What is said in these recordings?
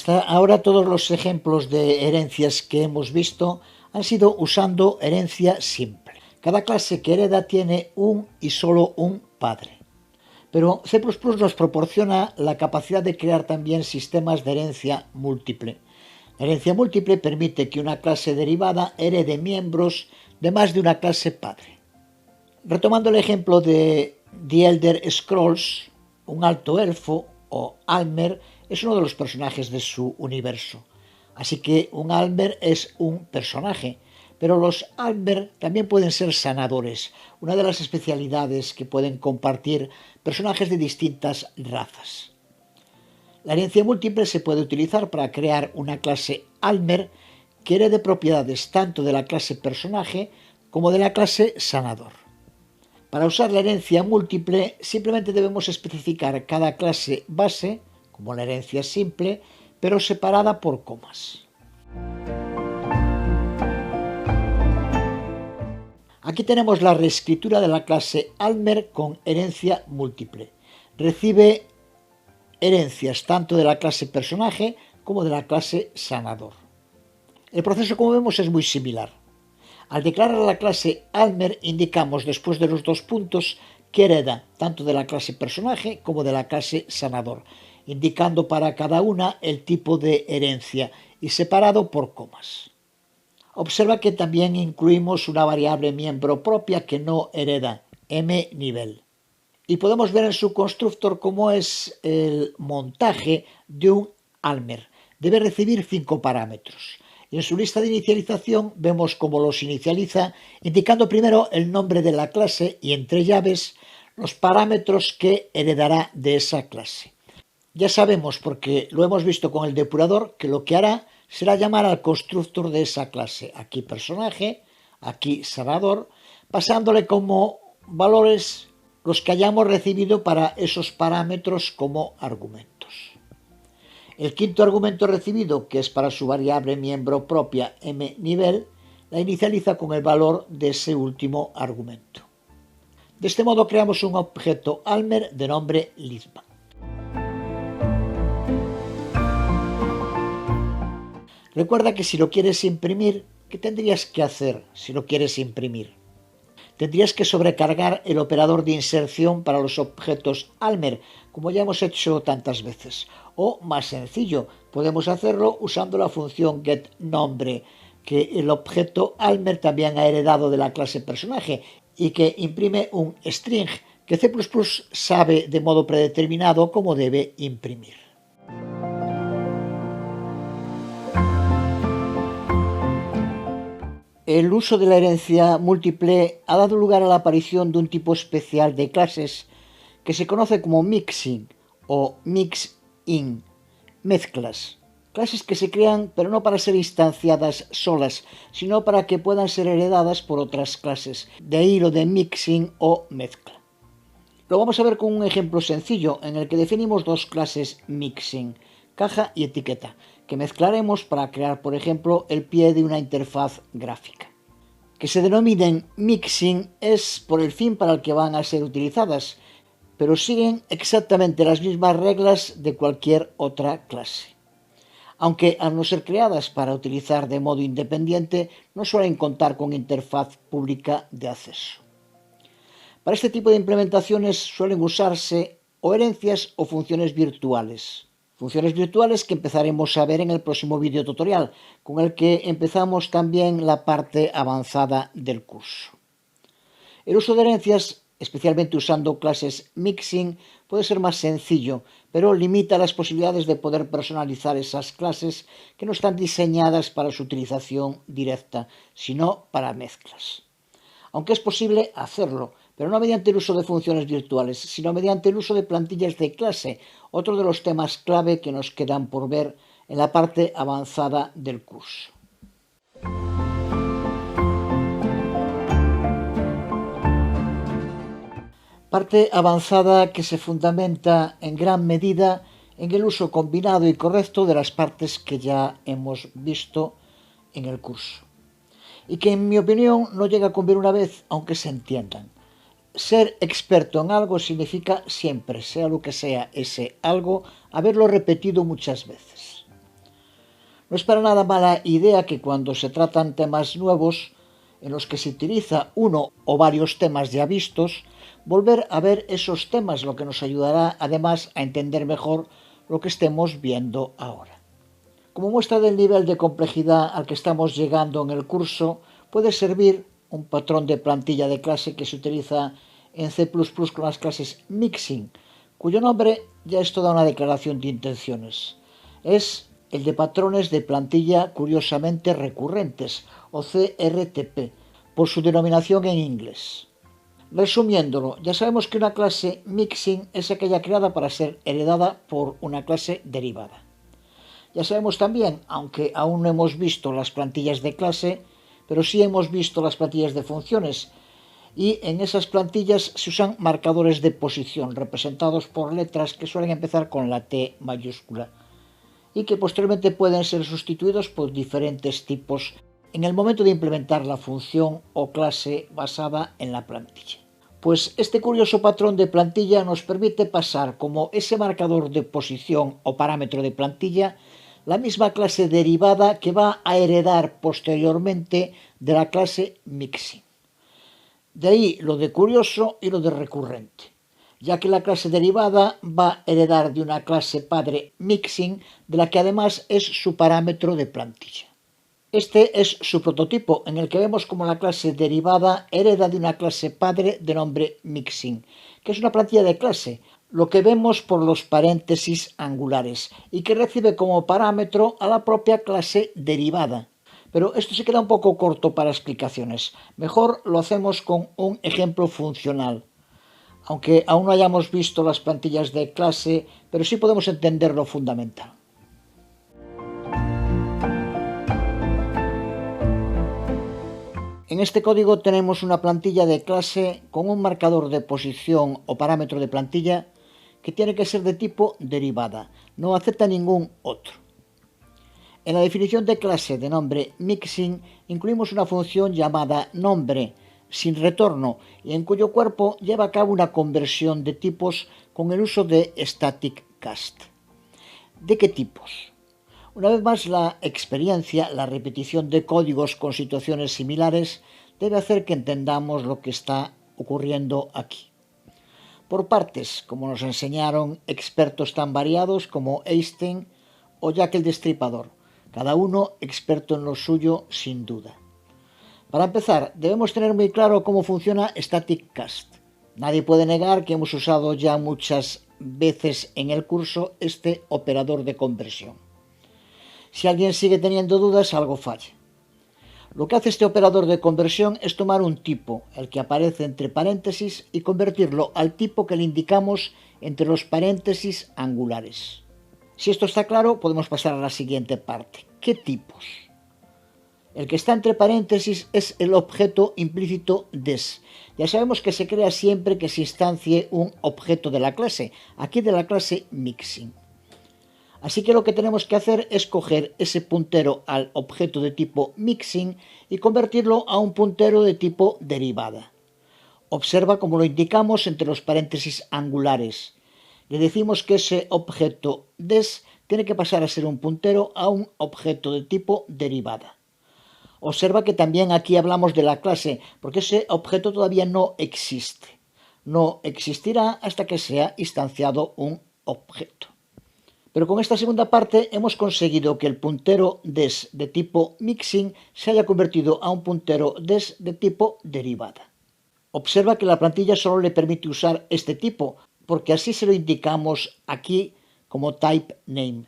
Hasta ahora todos los ejemplos de herencias que hemos visto han sido usando herencia simple. Cada clase que hereda tiene un y solo un padre. Pero C++ nos proporciona la capacidad de crear también sistemas de herencia múltiple. La herencia múltiple permite que una clase derivada herede miembros de más de una clase padre. Retomando el ejemplo de The Elder Scrolls, un alto elfo o Almer es uno de los personajes de su universo. Así que un Almer es un personaje, pero los Almer también pueden ser sanadores, una de las especialidades que pueden compartir personajes de distintas razas. La herencia múltiple se puede utilizar para crear una clase Almer que herede propiedades tanto de la clase personaje como de la clase sanador. Para usar la herencia múltiple simplemente debemos especificar cada clase base, como la herencia simple, pero separada por comas. Aquí tenemos la reescritura de la clase Almer con herencia múltiple. Recibe herencias tanto de la clase personaje como de la clase sanador. El proceso, como vemos, es muy similar. Al declarar la clase Almer indicamos después de los dos puntos que hereda tanto de la clase personaje como de la clase sanador, indicando para cada una el tipo de herencia y separado por comas. Observa que también incluimos una variable miembro propia que no hereda, mNivel. Y podemos ver en su constructor cómo es el montaje de un Almer. Debe recibir 5 parámetros. Y en su lista de inicialización vemos cómo los inicializa, indicando primero el nombre de la clase y entre llaves los parámetros que heredará de esa clase. Ya sabemos, porque lo hemos visto con el depurador, que lo que hará será llamar al constructor de esa clase. Aquí personaje, aquí sanador, pasándole como valores los que hayamos recibido para esos parámetros como argumentos. El quinto argumento recibido, que es para su variable miembro propia mNivel, la inicializa con el valor de ese último argumento. De este modo creamos un objeto Almer de nombre Lisbon. Recuerda que si lo quieres imprimir, ¿qué tendrías que hacer si lo quieres imprimir? Tendrías que sobrecargar el operador de inserción para los objetos Almer, como ya hemos hecho tantas veces. O, más sencillo, podemos hacerlo usando la función getNombre, que el objeto Almer también ha heredado de la clase personaje y que imprime un string que C++ sabe de modo predeterminado cómo debe imprimir. El uso de la herencia múltiple ha dado lugar a la aparición de un tipo especial de clases que se conoce como mixin o mix-in, mezclas. Clases que se crean pero no para ser instanciadas solas, sino para que puedan ser heredadas por otras clases. De ahí lo de mixin o mezcla. Lo vamos a ver con un ejemplo sencillo en el que definimos dos clases mixin, caja y etiqueta, que mezclaremos para crear, por ejemplo, el pie de una interfaz gráfica. Que se denominen mixin es por el fin para el que van a ser utilizadas, pero siguen exactamente las mismas reglas de cualquier otra clase. Aunque al no ser creadas para utilizar de modo independiente, no suelen contar con interfaz pública de acceso. Para este tipo de implementaciones suelen usarse o herencias o funciones virtuales. Funciones virtuales que empezaremos a ver en el próximo vídeo tutorial, con el que empezamos también la parte avanzada del curso. El uso de herencias, especialmente usando clases mixin, puede ser más sencillo, pero limita las posibilidades de poder personalizar esas clases que no están diseñadas para su utilización directa, sino para mezclas. Aunque es posible hacerlo, pero no mediante el uso de funciones virtuales, sino mediante el uso de plantillas de clase, otro de los temas clave que nos quedan por ver en la parte avanzada del curso. Parte avanzada que se fundamenta en gran medida en el uso combinado y correcto de las partes que ya hemos visto en el curso. Y que en mi opinión no llega con ver una vez, aunque se entiendan. Ser experto en algo significa siempre, sea lo que sea ese algo, haberlo repetido muchas veces. No es para nada mala idea que cuando se tratan temas nuevos, en los que se utiliza uno o varios temas ya vistos, volver a ver esos temas, lo que nos ayudará además a entender mejor lo que estemos viendo ahora. Como muestra del nivel de complejidad al que estamos llegando en el curso, puede servir un patrón de plantilla de clase que se utiliza en C++ con las clases Mixin, cuyo nombre ya es toda una declaración de intenciones. Es el de patrones de plantilla curiosamente recurrentes, o CRTP, por su denominación en inglés. Resumiéndolo, ya sabemos que una clase Mixin es aquella creada para ser heredada por una clase derivada. Ya sabemos también, aunque aún no hemos visto las plantillas de clase, pero sí hemos visto las plantillas de funciones, y en esas plantillas se usan marcadores de posición representados por letras que suelen empezar con la T mayúscula y que posteriormente pueden ser sustituidos por diferentes tipos en el momento de implementar la función o clase basada en la plantilla. Pues este curioso patrón de plantilla nos permite pasar como ese marcador de posición o parámetro de plantilla la misma clase derivada que va a heredar posteriormente de la clase Mixin. De ahí lo de curioso y lo de recurrente, ya que la clase derivada va a heredar de una clase padre Mixin, de la que además es su parámetro de plantilla. Este es su prototipo, en el que vemos como la clase derivada hereda de una clase padre de nombre Mixin, que es una plantilla de clase, lo que vemos por los paréntesis angulares, y que recibe como parámetro a la propia clase derivada. Pero esto se queda un poco corto para explicaciones. Mejor lo hacemos con un ejemplo funcional. Aunque aún no hayamos visto las plantillas de clase, pero sí podemos entender lo fundamental. En este código tenemos una plantilla de clase con un marcador de posición o parámetro de plantilla que tiene que ser de tipo derivada. No acepta ningún otro. En la definición de clase de nombre Mixin incluimos una función llamada nombre sin retorno y en cuyo cuerpo lleva a cabo una conversión de tipos con el uso de static cast. ¿De qué tipos? Una vez más, la experiencia, la repetición de códigos con situaciones similares debe hacer que entendamos lo que está ocurriendo aquí. Por partes, como nos enseñaron expertos tan variados como Einstein o Jack el Destripador, cada uno experto en lo suyo sin duda. Para empezar, debemos tener muy claro cómo funciona Static Cast. Nadie puede negar que hemos usado ya muchas veces en el curso este operador de conversión. Si alguien sigue teniendo dudas, algo falla. Lo que hace este operador de conversión es tomar un tipo, el que aparece entre paréntesis, y convertirlo al tipo que le indicamos entre los paréntesis angulares. Si esto está claro, podemos pasar a la siguiente parte. ¿Qué tipos? El que está entre paréntesis es el objeto implícito des. Ya sabemos que se crea siempre que se instancie un objeto de la clase, aquí de la clase Mixin. Así que lo que tenemos que hacer es coger ese puntero al objeto de tipo Mixin y convertirlo a un puntero de tipo derivada. Observa cómo lo indicamos entre los paréntesis angulares. Le decimos que ese objeto des tiene que pasar a ser un puntero a un objeto de tipo derivada. Observa que también aquí hablamos de la clase, porque ese objeto todavía no existe. No existirá hasta que sea instanciado un objeto. Pero con esta segunda parte hemos conseguido que el puntero des de tipo Mixin se haya convertido a un puntero des de tipo derivada. Observa que la plantilla solo le permite usar este tipo, porque así se lo indicamos aquí como type name.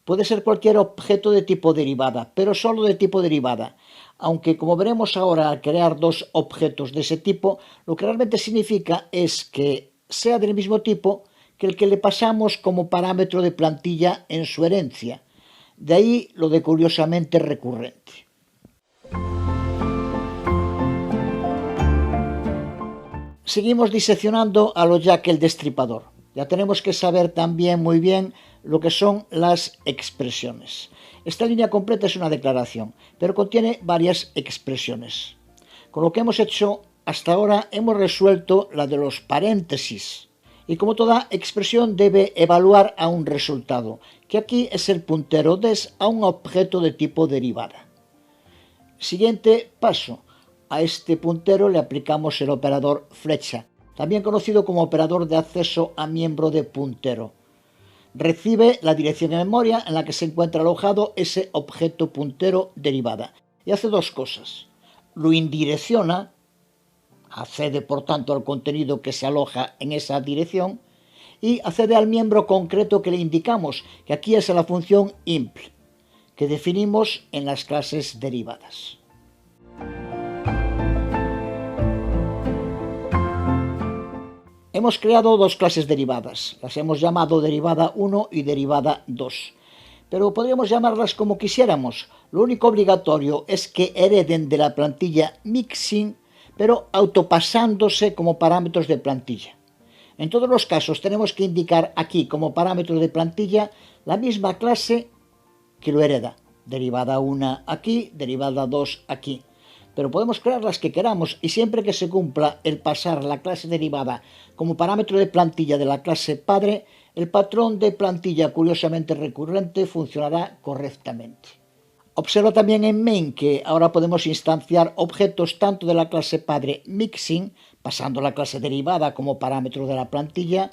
Puede ser cualquier objeto de tipo derivada, pero solo de tipo derivada, aunque como veremos ahora al crear dos objetos de ese tipo, lo que realmente significa es que sea del mismo tipo que el que le pasamos como parámetro de plantilla en su herencia. De ahí lo de curiosamente recurrente. Seguimos diseccionando a lo Jack el Destripador. Ya tenemos que saber también muy bien lo que son las expresiones. Esta línea completa es una declaración, pero contiene varias expresiones. Con lo que hemos hecho hasta ahora hemos resuelto la de los paréntesis Y como toda expresión debe evaluar a un resultado, que aquí es el puntero des a un objeto de tipo derivada. Siguiente paso. A este puntero le aplicamos el operador flecha, también conocido como operador de acceso a miembro de puntero. Recibe la dirección en memoria en la que se encuentra alojado ese objeto puntero derivada y hace dos cosas. Lo indirecciona, accede por tanto al contenido que se aloja en esa dirección y accede al miembro concreto que le indicamos, que aquí es la función impl, que definimos en las clases derivadas. Hemos creado dos clases derivadas, las hemos llamado derivada 1 y derivada 2, pero podríamos llamarlas como quisiéramos. Lo único obligatorio es que hereden de la plantilla mixin, pero autopasándose como parámetros de plantilla. En todos los casos tenemos que indicar aquí como parámetro de plantilla la misma clase que lo hereda, derivada 1 aquí, derivada 2 aquí. Pero podemos crear las que queramos y siempre que se cumpla el pasar la clase derivada como parámetro de plantilla de la clase padre, el patrón de plantilla curiosamente recurrente funcionará correctamente. Observa también en main que ahora podemos instanciar objetos tanto de la clase padre mixing, pasando la clase derivada como parámetro de la plantilla,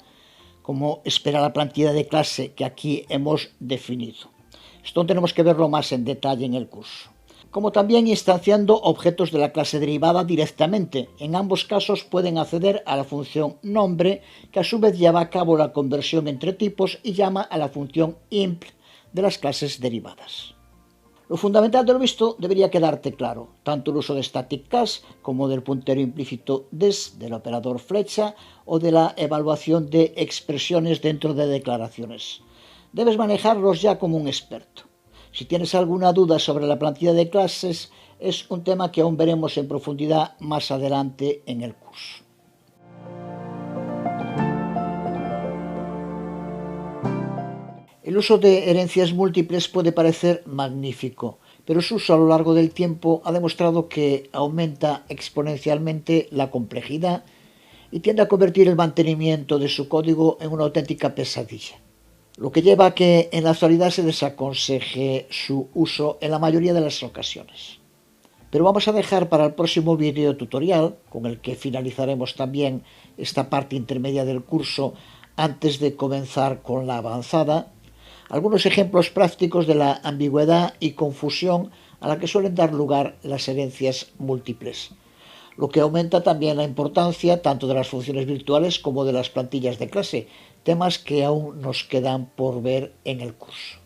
como espera la plantilla de clase que aquí hemos definido. Esto tenemos que verlo más en detalle en el curso. Como también instanciando objetos de la clase derivada directamente. En ambos casos pueden acceder a la función nombre, que a su vez lleva a cabo la conversión entre tipos y llama a la función impl de las clases derivadas. Lo fundamental de lo visto debería quedarte claro, tanto el uso de static cast como del puntero implícito des, del operador flecha o de la evaluación de expresiones dentro de declaraciones. Debes manejarlos ya como un experto. Si tienes alguna duda sobre la plantilla de clases, es un tema que aún veremos en profundidad más adelante en el curso. El uso de herencias múltiples puede parecer magnífico, pero su uso a lo largo del tiempo ha demostrado que aumenta exponencialmente la complejidad y tiende a convertir el mantenimiento de su código en una auténtica pesadilla, lo que lleva a que en la actualidad se desaconseje su uso en la mayoría de las ocasiones. Pero vamos a dejar para el próximo video tutorial, con el que finalizaremos también esta parte intermedia del curso antes de comenzar con la avanzada, algunos ejemplos prácticos de la ambigüedad y confusión a la que suelen dar lugar las herencias múltiples, lo que aumenta también la importancia tanto de las funciones virtuales como de las plantillas de clase, temas que aún nos quedan por ver en el curso.